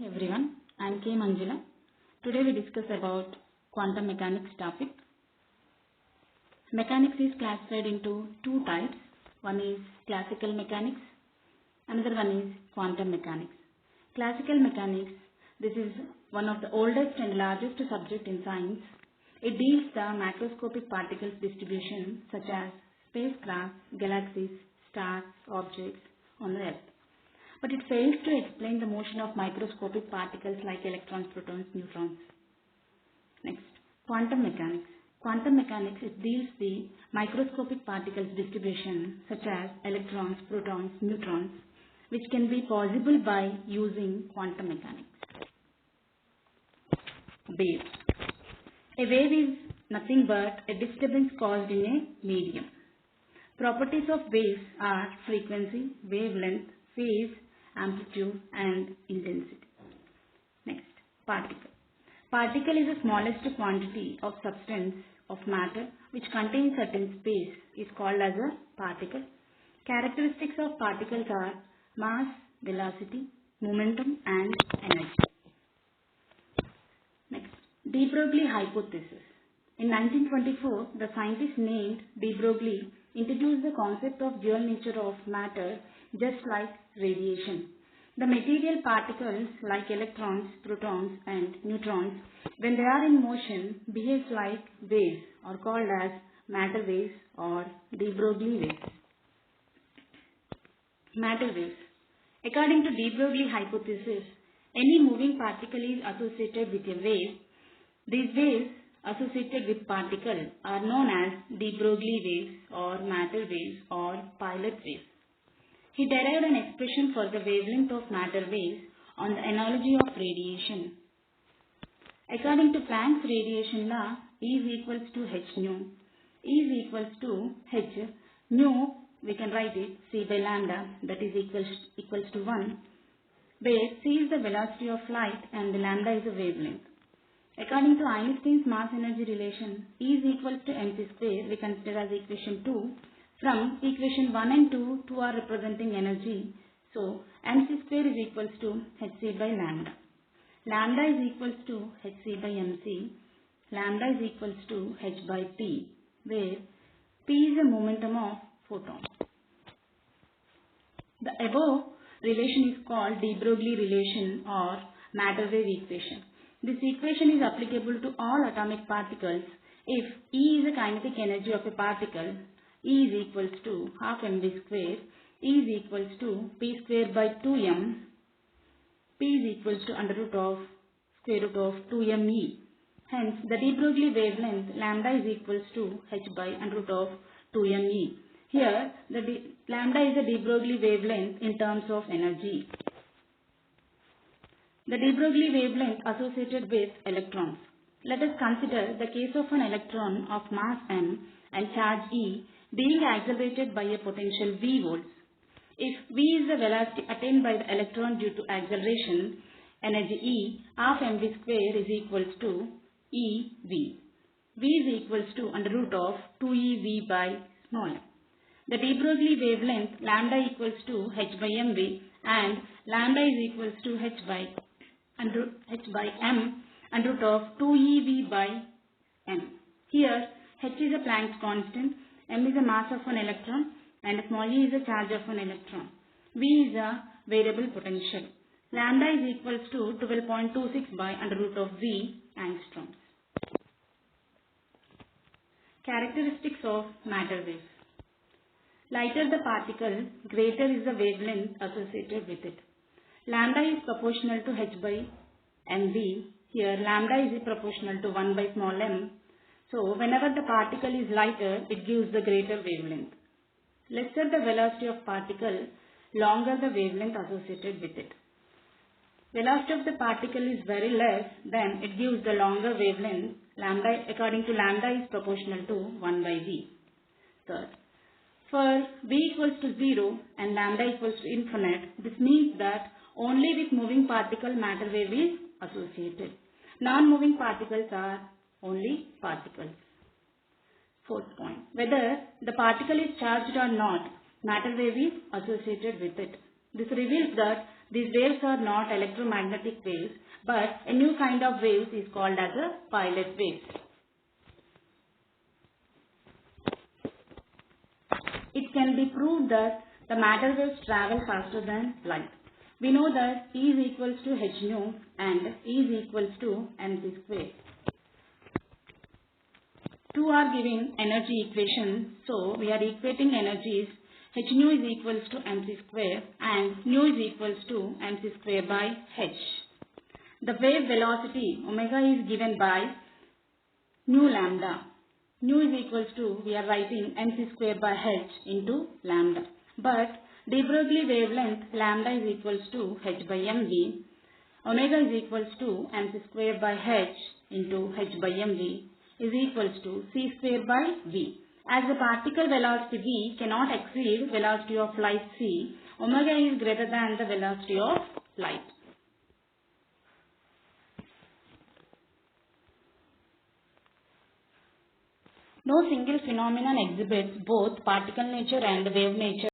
Everyone, I am K. Manjula. Today we discuss about quantum mechanics topic. Mechanics is classified into two types. One is classical mechanics, another one is quantum mechanics. Classical mechanics, this is one of the oldest and largest subject in science. It deals the macroscopic particles distribution such as spacecraft, galaxies, stars, objects on the Earth. But it fails to explain the motion of microscopic particles like electrons, protons, neutrons. Next, quantum mechanics. Quantum mechanics, it deals the microscopic particles distribution such as electrons, protons, neutrons, which can be possible by using quantum mechanics. Wave. A wave is nothing but a disturbance caused in a medium. Properties of waves are frequency, wavelength, phase, amplitude and intensity. Next, particle. Particle is the smallest quantity of substance of matter which contains certain space is called as a particle. Characteristics of particles are mass, velocity, momentum and energy. Next, de Broglie hypothesis. In 1924, the scientist named de Broglie introduced the concept of dual nature of matter just like radiation. The material particles like electrons, protons and neutrons, when they are in motion, behave like waves or called as matter waves or de Broglie waves. Matter waves. According to de Broglie hypothesis, any moving particle is associated with a wave. These waves associated with particle are known as de Broglie waves or matter waves or pilot waves. He derived an expression for the wavelength of matter waves on the analogy of radiation. According to Planck's radiation law, E is equals to h nu. E is equals to h nu, we can write it c by lambda, that is equals to 1, where c is the velocity of light and the lambda is the wavelength. According to Einstein's mass energy relation, E is equals to mc square, we consider as equation 2. From equation 1 and 2, 2 are representing energy. So, mc square is equals to hc by lambda. Lambda is equals to hc by mc. Lambda is equals to h by p, where p is the momentum of photon. The above relation is called de Broglie relation or matter wave equation. This equation is applicable to all atomic particles if E is the kinetic energy of a particle. E is equals to half mv square, E is equals to p square by 2m, p is equals to under root of square root of 2me. Hence, the de Broglie wavelength lambda is equals to h by under root of 2me. Here, lambda is the de Broglie wavelength in terms of energy. The de Broglie wavelength associated with electrons. Let us consider the case of an electron of mass m and charge E being accelerated by a potential v volts. If v is the velocity attained by the electron due to acceleration, energy E half mv square is equals to ev. V is equals to under root of 2ev by small m. The de Broglie wavelength lambda equals to h by mv and lambda is equals to h by m under root of 2ev by m. Here h is a Planck's constant, m is the mass of an electron and small e is the charge of an electron. V is a variable potential. Lambda is equals to 12.26 by under root of v angstroms. Characteristics of matter waves. Lighter the particle, greater is the wavelength associated with it. Lambda is proportional to h by mv. Here lambda is proportional to 1 by small m. So whenever the particle is lighter, it gives the greater wavelength. Lesser the velocity of particle, longer the wavelength associated with it. Velocity of the particle is very less, then it gives the longer wavelength. Lambda, according to lambda, is proportional to 1 by v. Third, for v equals to 0 and lambda equals to infinite, this means that only with moving particle matter wave is associated. Non-moving particles are only particles. Fourth point, whether the particle is charged or not, matter wave is associated with it. This reveals that These waves are not electromagnetic waves, but a new kind of waves is called as a pilot waves. It can be proved that the matter waves travel faster than light. We know that E is equals to h nu and E is equals to mc square. Two are giving energy equation, so we are equating energies. H nu is equals to mc square and nu is equals to mc square by h. The wave velocity omega is given by nu lambda. Nu is equals to, we are writing mc square by h into lambda. But de Broglie wavelength lambda is equals to h by mv. Omega is equals to mc square by h into h by mv is equals to c square by v. As the particle velocity v cannot exceed velocity of light c, omega is greater than the velocity of light. No single phenomenon exhibits both particle nature and wave nature